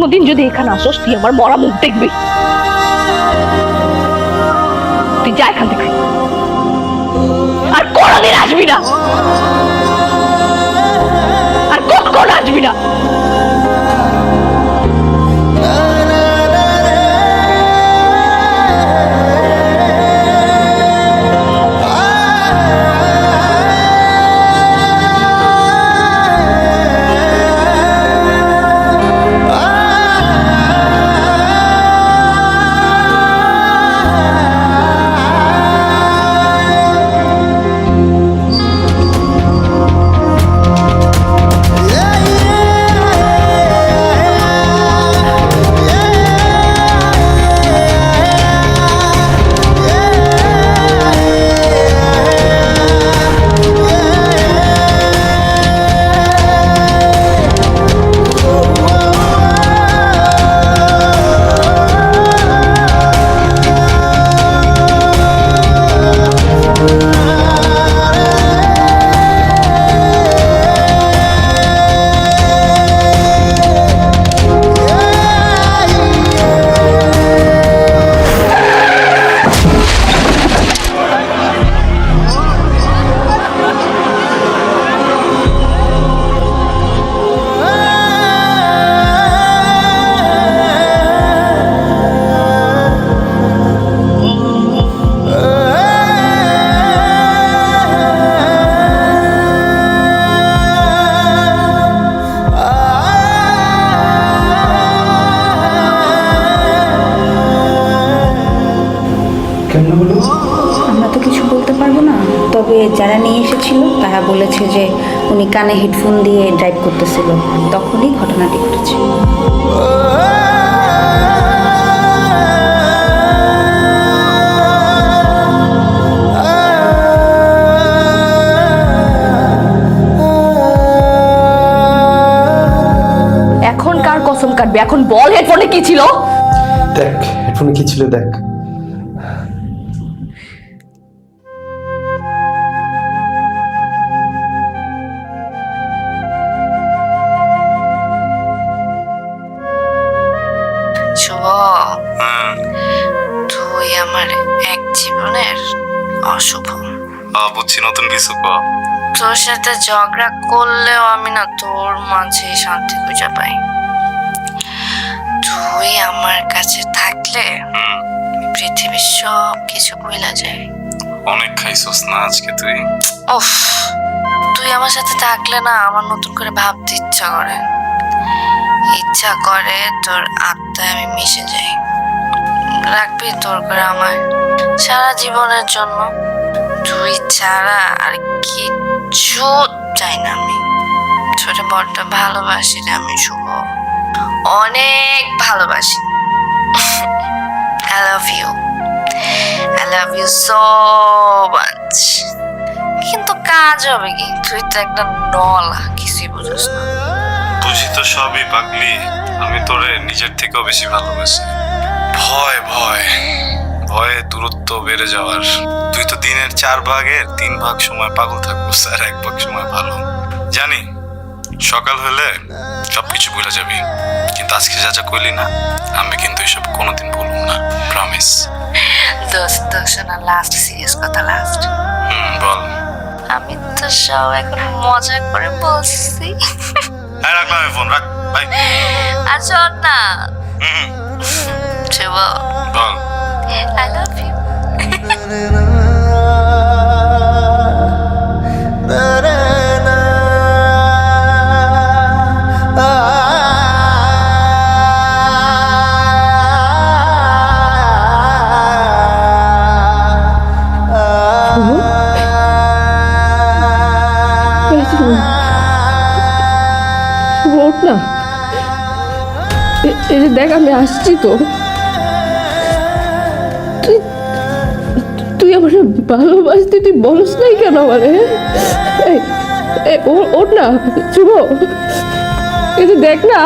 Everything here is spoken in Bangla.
কোনোদিন যদি এখানে আসোস তুই আমার মরা মুখ দেখবি। তুই যা এখান থেকে, আর কোনোদিন আসবি না, আর কখন আসবি না। আমরা তো কিছু বলতে পারবো না, তবে যারা নিয়ে এসেছিল তারা বলেছে যে উনি কানে হেডফোন দিয়ে ড্রাইভ করতেছিল, তখনই ঘটনাটি ঘটেছে। এখন কার কসম কাটবে? এখন বল হেডফোনে কি ছিল? দেখ হেডফোনে কি ছিল দেখ। শুভ, তুই আমার এক জীবনের অশুভ। বুঝছি, নতুন কিছু তোর সাথে ঝগড়া করলেও আমি না তোর মাঝে শান্তি খুঁজে পাই। তুই আমার কাছে থাকলে পৃথিবীর সব কিছু ভুলা যায়। অনেক খাইছস না আজকে তুই? উফ, তুই আমার সাথে থাকলে না আমার নতুন করে ভাবতে ইচ্ছা করে তোর আত্মায় আমি মিশে যাই। রাখবি তোর করে আমার সারা জীবনের জন্য। তুই ছাড়া আর কিচ্ছু চাই না আমি। ছোট বড়টা ভালোবাসি রে আমি, শুভ, অনেক ভালোবাসি। I love you, I love you so much। কিন্তু কাজ হবে কি? তুই তো একটা নলা, কিছুই বুঝোস না। বুঝি তো সবই পাগলি, আমি তোরে নিজের থেকেও বেশি ভালোবাসি। ভয়ে দূরত্ব বেড়ে যাওয়ার। তুই তো দিনের 4 ভাগের 3 ভাগ সময় পাগল থাকবো, স্যার 1 ভাগ সময় ভালো। জানি সকাল হলে সবকিছু ভুলে যাবি, কিন্তু আজকে যা যা করলি না, আমি কিন্তু এসব কোনোদিন ভুলব না, প্রমিস। দোস্ত শোনা, লাস্ট সিরিয়াস কথা, লাস্ট। বল। আমি তো সব এখন মজা করে বলছি। রাখলাম ফোন, রাখ, বাই। আর শোন না, শুভ, বল। I love you। ওঠ না, এই যে দেখ আমি আসছি তো। তুই আমার ভালোবাসতে তুই বলস নাই কেন আমারে? ওঠ না শুভ, এই যে দেখ না।